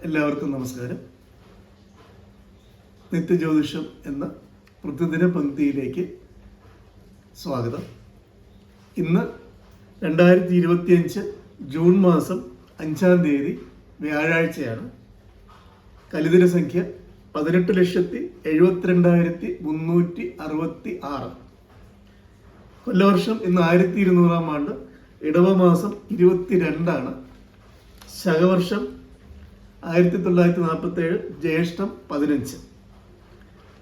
എല്ലാവർക്കും നമസ്കാരം. നിത്യജ്യോതിഷം എന്ന പ്രതിദിന പങ്ക്തിയിലേക്ക് സ്വാഗതം. ഇന്ന് 2025 ജൂൺ മാസം 5-ാം തീയതി വ്യാഴാഴ്ചയാണ്. കലിദിന സംഖ്യ 18,72,366. കൊല്ലവർഷം ഇന്ന് 1200-ാം ആണ്ട്. ഇടവമാസം 22 ശകവർഷം 1947 ജ്യേഷ്ഠം 15.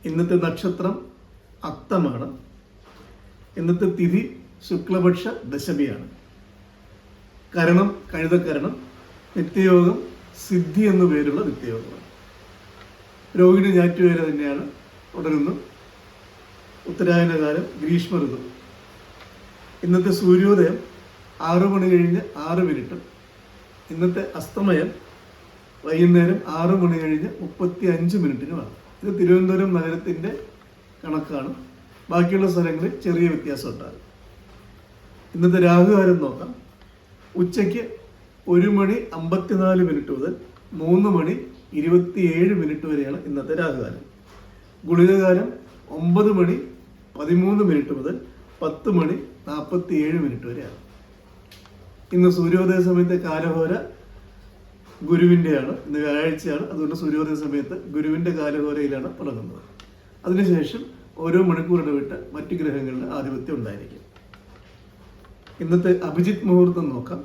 ഇന്നത്തെ നക്ഷത്രം അത്തമാണ്. ഇന്നത്തെ തിഥി ശുക്ലപക്ഷ ദശമിയാണ്. കരണം കഴുതക്കരണം. നിത്യയോഗം സിദ്ധി എന്നു പേരുള്ള നിത്യയോഗമാണ്. രോഹിണി ഞാറ്റുവേല തന്നെയാണ് തുടരുന്നു. ഉത്തരായനകാലം, ഗ്രീഷ്മ ഋതു. ഇന്നത്തെ സൂര്യോദയം 6 മണി കഴിഞ്ഞ് 6 മിനിറ്റും ഇന്നത്തെ അസ്തമയം വൈകുന്നേരം 6 മണി കഴിഞ്ഞ് 35 മിനിറ്റിനുമാണ്. ഇത് തിരുവനന്തപുരം നഗരത്തിൻ്റെ കണക്കാണ്. ബാക്കിയുള്ള സ്ഥലങ്ങളിൽ ചെറിയ വ്യത്യാസം ഉണ്ടാകും. ഇന്നത്തെ രാഹുകാലം നോക്കാം. ഉച്ചയ്ക്ക് 1 മണി 54 മിനിറ്റ് മുതൽ 3 മണി 27 മിനിറ്റ് വരെയാണ് ഇന്നത്തെ രാഹുകാലം. ഗുളികകാലം 9 മണി 13 മിനിറ്റ് മുതൽ 10 മണി 47 മിനിറ്റ് വരെയാണ്. ഇന്ന് സൂര്യോദയ സമയത്തെ കാലഹോര ഗുരുവിൻ്റെയാണ്. ഇന്ന് വ്യാഴാഴ്ചയാണ്. അതുകൊണ്ട് സൂര്യോദയ സമയത്ത് ഗുരുവിൻ്റെ കാലഹോരയിലാണ് തുടങ്ങുന്നത്. അതിനുശേഷം ഓരോ മണിക്കൂർ ഇടവിട്ട് മറ്റു ഗ്രഹങ്ങളുടെ ആധിപത്യം ഉണ്ടായിരിക്കും. ഇന്നത്തെ അഭിജിത്ത് മുഹൂർത്തം നോക്കാം.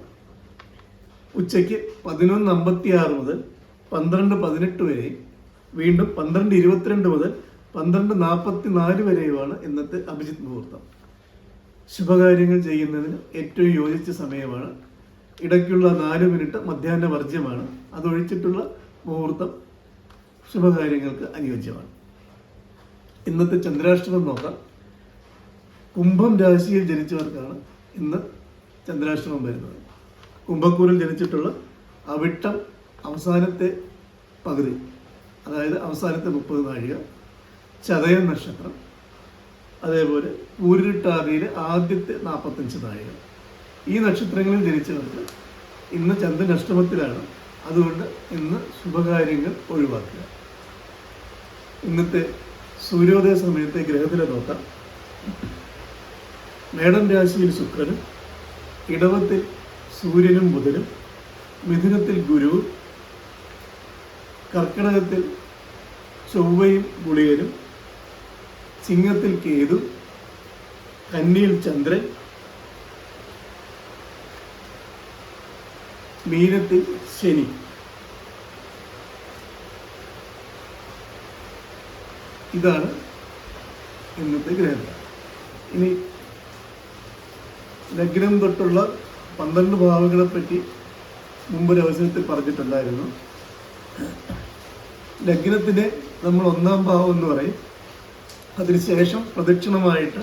ഉച്ചയ്ക്ക് 11:56 മുതൽ 12:18 വരെയും വീണ്ടും 12:22 മുതൽ 12:44 വരെയുമാണ് ഇന്നത്തെ അഭിജിത്ത് മുഹൂർത്തം. ശുഭകാര്യങ്ങൾ ചെയ്യുന്നതിന് ഏറ്റവും യോജിച്ച സമയമാണ്. ഇടയ്ക്കുള്ള 4 മിനിറ്റ് മധ്യാഹ്ന വർജ്യമാണ്. അതൊഴിച്ചിട്ടുള്ള മുഹൂർത്തം ശുഭകാര്യങ്ങൾക്ക് അനുയോജ്യമാണ്. ഇന്നത്തെ ചന്ദ്രാഷ്ടമം നോക്കാം. കുംഭം രാശിയിൽ ജനിച്ചവർക്കാണ് ഇന്ന് ചന്ദ്രാഷ്ടമം വരുന്നത്. കുംഭക്കൂറിൽ ജനിച്ചിട്ടുള്ള അവിട്ടം അവസാനത്തെ പകുതി, അതായത് അവസാനത്തെ 30 നാഴിക, ചതയം നക്ഷത്രം, അതേപോലെ പൂരിട്ടാതിയിലെ ആദ്യത്തെ 45 നാഴിക. ഈ നക്ഷത്രങ്ങളിൽ ജനിച്ചവർക്ക് ഇന്ന് ചന്ദ്രൻ അഷ്ടമത്തിലാണ്. അതുകൊണ്ട് ഇന്ന് ശുഭകാര്യങ്ങൾ ഒഴിവാക്കുക. ഇന്നത്തെ സൂര്യോദയ സമയത്തെ ഗ്രഹത്തിലെ നോക്കാം. മേടം രാശിയിൽ ശുക്രനും, ഇടവത്തിൽ സൂര്യനും ബുധനും, മിഥുനത്തിൽ ഗുരുവും, കർക്കിടകത്തിൽ ചൊവ്വയും ഗുളികനും, ചിങ്ങത്തിൽ കേതു, കന്നിയിൽ ചന്ദ്രൻ, മീനത്തിൽ ശനി. ഇതാണ് ഇന്നത്തെ ഗ്രഹങ്ങൾ. ഇനി ലഗ്നം തൊട്ടുള്ള 12 ഭാവങ്ങളെ പറ്റി മുമ്പൊരു അവസരത്തിൽ പറഞ്ഞിട്ടുണ്ടായിരുന്നു. ലഗ്നത്തിനെ നമ്മൾ 1-ാം ഭാവം എന്ന് പറയും. അതിനുശേഷം പ്രദക്ഷിണമായിട്ട്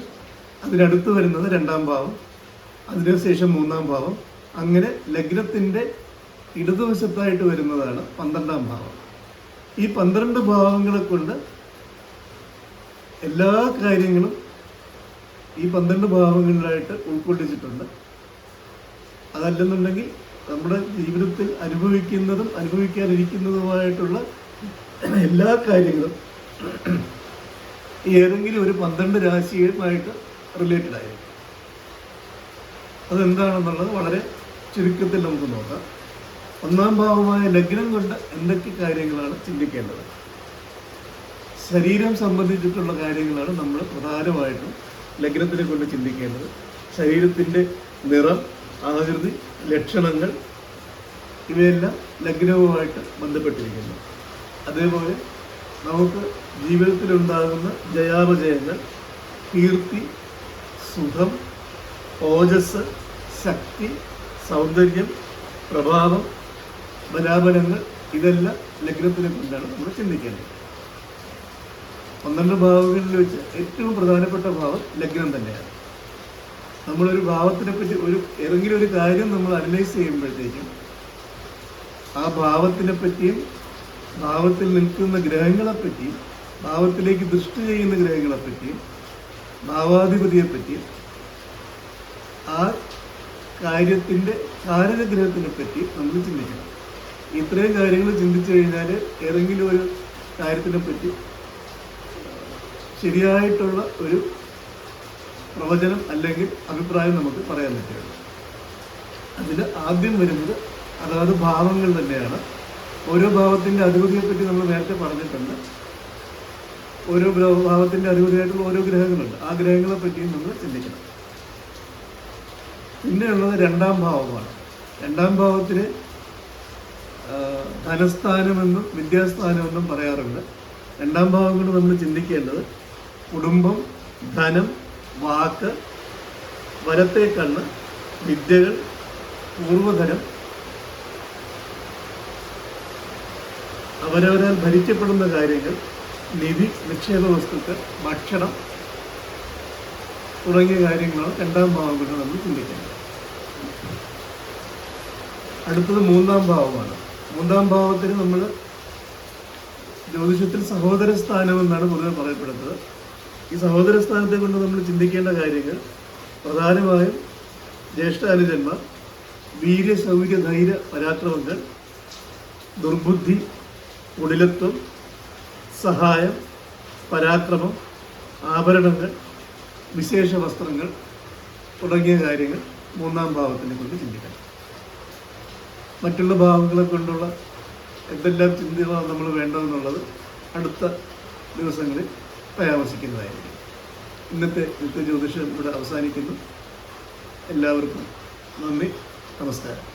അതിനടുത്ത് വരുന്നത് 2-ാം ഭാവം, അതിനുശേഷം 3-ാം ഭാവം. അങ്ങനെ ലഗ്നത്തിൻ്റെ ഇടതുവശത്തായിട്ട് വരുന്നതാണ് 12-ാം ഭാവം. ഈ 12 ഭാവങ്ങളെ കൊണ്ട് എല്ലാ കാര്യങ്ങളും ഈ 12 ഭാവങ്ങളിലായിട്ട് ഉൾക്കൊള്ളിച്ചിട്ടുണ്ട്. അതല്ലെന്നുണ്ടെങ്കിൽ നമ്മുടെ ജീവിതത്തിൽ അനുഭവിക്കുന്നതും അനുഭവിക്കാനിരിക്കുന്നതുമായിട്ടുള്ള എല്ലാ കാര്യങ്ങളും ഏതെങ്കിലും ഒരു 12 രാശിയുമായിട്ട് റിലേറ്റഡ് ആയിരിക്കും. അതെന്താണെന്നുള്ളത് വളരെ ചുരുക്കത്തിൽ നമുക്ക് നോക്കാം. 1-ാം ഭാവമായ ലഗ്നം കൊണ്ട് എന്തൊക്കെ കാര്യങ്ങളാണ് ചിന്തിക്കേണ്ടത്? ശരീരം സംബന്ധിച്ചിട്ടുള്ള കാര്യങ്ങളാണ് നമ്മൾ പ്രധാനമായിട്ടും ലഗ്നത്തിനെ കൊണ്ട് ചിന്തിക്കേണ്ടത്. ശരീരത്തിൻ്റെ നിറം, ആകൃതി, ലക്ഷണങ്ങൾ ഇവയെല്ലാം ലഗ്നവുമായിട്ട് ബന്ധപ്പെട്ടിരിക്കുന്നു. അതേപോലെ നമുക്ക് ജീവിതത്തിലുണ്ടാകുന്ന ജയാപജയങ്ങൾ, കീർത്തി, സുഖം, ഓജസ്, ശക്തി, സൗന്ദര്യം, പ്രഭാവം, ബലാബലങ്ങൾ, ഇതെല്ലാം ലഗ്നത്തിനെ കൊണ്ടാണ് നമ്മൾ ചിന്തിക്കേണ്ടത്. 12 ഭാവങ്ങളിൽ വെച്ച് ഏറ്റവും പ്രധാനപ്പെട്ട ഭാവം ലഗ്നം തന്നെയാണ്. നമ്മളൊരു ഭാവത്തിനെ പറ്റി ഏതെങ്കിലും ഒരു കാര്യം നമ്മൾ അനലൈസ് ചെയ്യുമ്പോഴത്തേക്കും ആ ഭാവത്തിനെ പറ്റിയും ഭാവത്തിൽ നിൽക്കുന്ന ഗ്രഹങ്ങളെപ്പറ്റിയും ഭാവത്തിലേക്ക് ദൃഷ്ടി ചെയ്യുന്ന ഗ്രഹങ്ങളെപ്പറ്റിയും ഭാവാധിപതിയെപ്പറ്റിയും ആ കാര്യത്തിൻ്റെ കാരകഗ്രഹത്തിനെ പറ്റി നമ്മൾ ചിന്തിക്കണം. ഇത്രയും കാര്യങ്ങൾ ചിന്തിച്ചു കഴിഞ്ഞാൽ ഏതെങ്കിലും ഒരു കാര്യത്തിനെ പറ്റി ശരിയായിട്ടുള്ള ഒരു പ്രവചനം അല്ലെങ്കിൽ അഭിപ്രായം നമുക്ക് പറയാൻ പറ്റുകയുള്ളൂ. അതിൽ ആദ്യം വരുന്നത് അതാത് ഭാവങ്ങൾ തന്നെയാണ്. ഓരോ ഭാവത്തിൻ്റെ അധിപതിയെപ്പറ്റി നമ്മൾ നേരത്തെ പറഞ്ഞിട്ടുണ്ട്. ഓരോ ഭാവത്തിൻ്റെ അധിപതിയായിട്ടുള്ള ഓരോ ഗ്രഹങ്ങളുണ്ട്. ആ ഗ്രഹങ്ങളെ പറ്റിയും നമ്മൾ ചിന്തിക്കണം. പിന്നെയുള്ളത് രണ്ടാം ഭാവമാണ്. രണ്ടാം ഭാവത്തിന് ധനസ്ഥാനമെന്നും വിദ്യാസ്ഥാനമെന്നും പറയാറുണ്ട്. രണ്ടാം ഭാവം കൊണ്ട് നമ്മൾ ചിന്തിക്കേണ്ടത് കുടുംബം, ധനം, വാക്ക്, വലത്തെ കണ്ണ്, വിദ്യകൾ, പൂർവധനം, അവരവരാൽ ഭരിക്കപ്പെടുന്ന കാര്യങ്ങൾ, നിധി, നിക്ഷേപ വസ്തുക്കൾ, ഭക്ഷണം തുടങ്ങിയ കാര്യങ്ങളാണ് രണ്ടാം ഭാവം കൊണ്ട് നമ്മൾ ചിന്തിക്കുന്നത്. അടുത്തത് മൂന്നാം ഭാവമാണ്. മൂന്നാം ഭാവത്തിന് നമ്മൾ ജ്യോതിഷത്തിൽ സഹോദര സ്ഥാനം എന്നാണ് പൊതുവെ പറയപ്പെടുന്നത്. ഈ സഹോദര സ്ഥാനത്തെ കൊണ്ട് നമ്മൾ ചിന്തിക്കേണ്ട കാര്യങ്ങൾ പ്രധാനമായും ജ്യേഷ്ഠാനുജന്മാർ, വീര്യ, ശൗര്യ, ധൈര്യ, പരാക്രമങ്ങൾ, ദുർബുദ്ധി, കുടിലത്വം, സഹായം, പരാക്രമം, ആഭരണങ്ങൾ, വിശേഷ വസ്ത്രങ്ങൾ തുടങ്ങിയ കാര്യങ്ങൾ മൂന്നാം ഭാവത്തിനെ കൊണ്ട് ചിന്തിക്കണം. മറ്റുള്ള ഭാവങ്ങളെ കൊണ്ടുള്ള എന്തെല്ലാം ചിന്തകളാണ് നമ്മൾ വേണ്ടതെന്നുള്ളത് അടുത്ത ദിവസങ്ങളിൽ പരാമർശിക്കുന്നതായിരിക്കും. ഇന്നത്തെ നിത്യജ്യോതിഷം ഇവിടെ അവസാനിക്കുന്നു. എല്ലാവർക്കും നന്ദി, നമസ്കാരം.